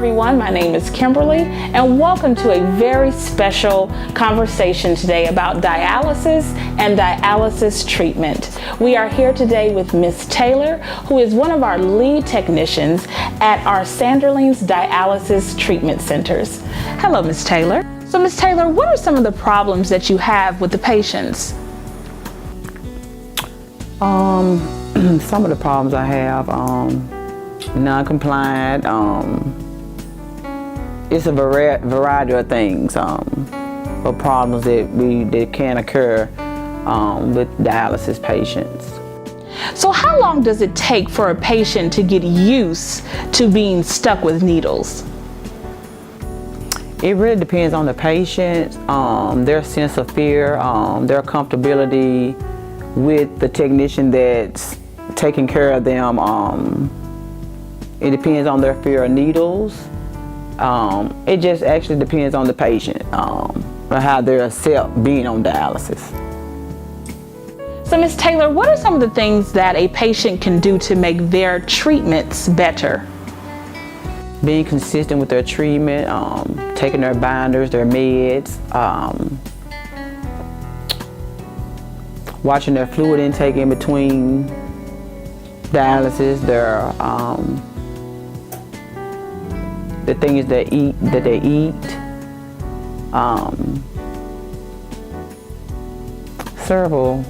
everyone, my name is Kimberly and welcome to a very special conversation today about dialysis and dialysis treatment. We are here today with Ms. Taylor, who is one of our lead technicians at our Sanderling's dialysis treatment centers. Hello, Ms. Taylor. So Ms. Taylor, what are some of the problems that you have with the patients? Some of the problems I have, non-compliant, it's a variety of things, or problems that can occur with dialysis patients. So how long does it take for a patient to get used to being stuck with needles? It really depends on the patient, their sense of fear, their comfortability with the technician that's taking care of them. It depends on their fear of needles. It just actually depends on the patient, or how they accept being on dialysis. So Ms. Taylor, what are some of the things that a patient can do to make their treatments better? Being consistent with their treatment, taking their binders, their meds, watching their fluid intake in between dialysis, their the things that they eat, several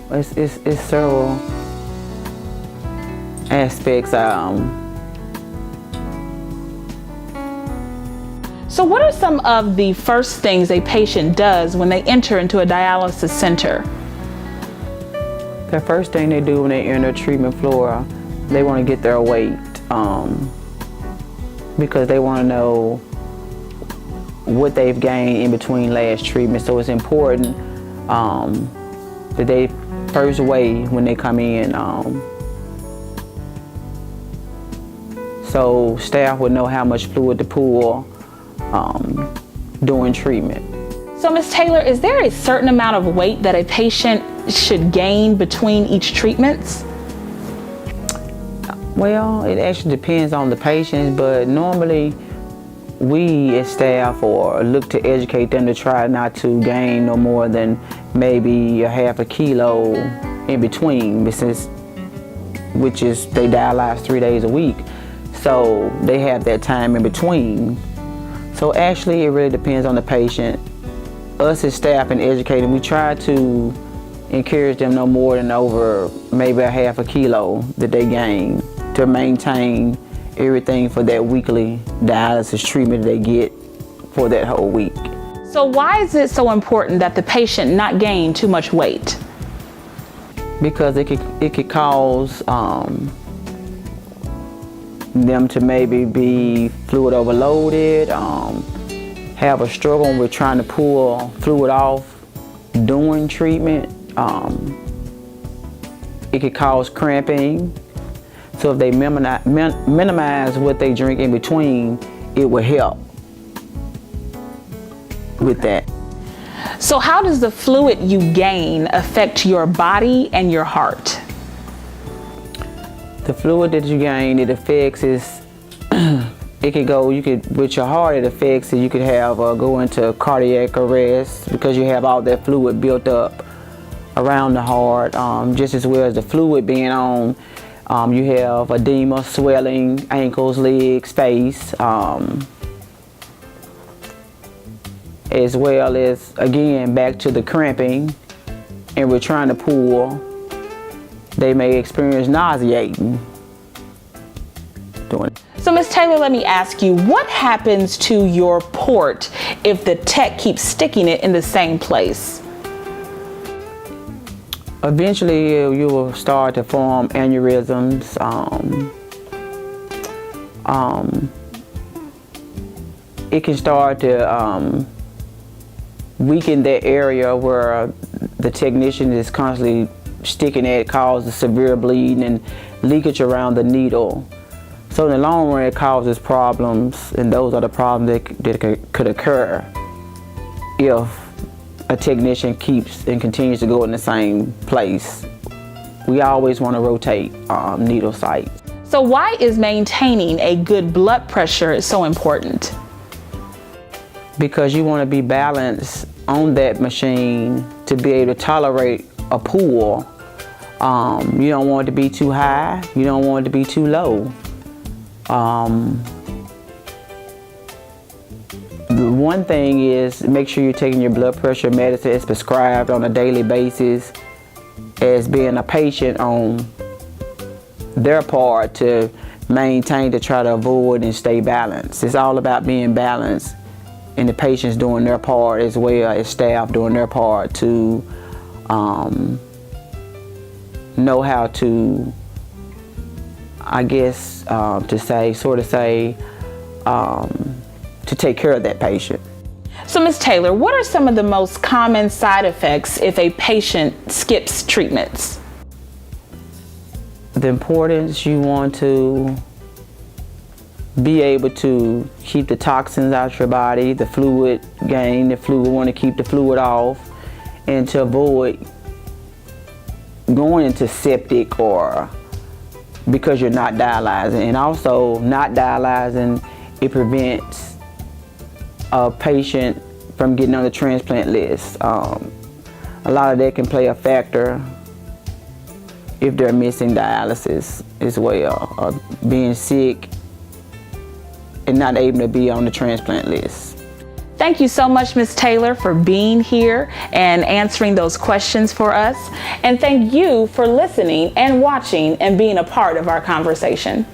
aspects. So what are some of the first things a patient does when they enter into a dialysis center? The first thing they do when they enter the treatment floor, they want to get their weight, because they want to know what they've gained in between last treatment. So it's important that they first weigh when they come in, so staff would know how much fluid to pull during treatment. So Ms. Taylor, is there a certain amount of weight that a patient should gain between each treatments? Well, it actually depends on the patient, but normally we as staff or look to educate them to try not to gain no more than maybe a half a kilo in between, which is they dialyze 3 days a week, so they have that time in between. So actually it really depends on the patient. Us as staff and educating, we try to encourage them no more than over maybe a half a kilo that they gain to maintain everything for that weekly dialysis treatment they get for that whole week. So why is it so important that the patient not gain too much weight? Because it could cause them to maybe be fluid overloaded, have a struggle with trying to pull fluid off during treatment. It could cause cramping. So if they minimize what they drink in between, it will help with that. So how does the fluid you gain affect your body and your heart? The fluid that you gain, it affects is, with your heart, it affects it. You could have go into cardiac arrest because you have all that fluid built up around the heart, just as well as the fluid being on. You have edema, swelling, ankles, legs, face, as well as, again, back to the cramping, and we're trying to pull. They may experience nauseating doing it. So Ms. Taylor, let me ask you, what happens to your port if the tech keeps sticking it in the same place? Eventually, you will start to form aneurysms. It can start to weaken that area where the technician is constantly sticking at, causes severe bleeding and leakage around the needle. So in the long run, it causes problems, and those are the problems that could occur if a technician keeps and continues to go in the same place. We always want to rotate needle sites. So why is maintaining a good blood pressure so important? Because you want to be balanced on that machine to be able to tolerate a pull. You don't want it to be too high, you don't want it to be too low. The one thing is make sure you're taking your blood pressure medicine as prescribed on a daily basis, as being a patient on their part to maintain, to try to avoid and stay balanced. It's all about being balanced, and the patients doing their part as well as staff doing their part to know how to, I guess, to take care of that patient. So Ms. Taylor, what are some of the most common side effects if a patient skips treatments? The importance, you want to be able to keep the toxins out your body, the fluid gain, want to keep the fluid off, and to avoid going into septic or because you're not dialyzing. And also not dialyzing, it prevents a patient from getting on the transplant list. A lot of that can play a factor if they're missing dialysis as well, or being sick and not able to be on the transplant list. Thank you so much, Ms. Taylor, for being here and answering those questions for us. And thank you for listening and watching and being a part of our conversation.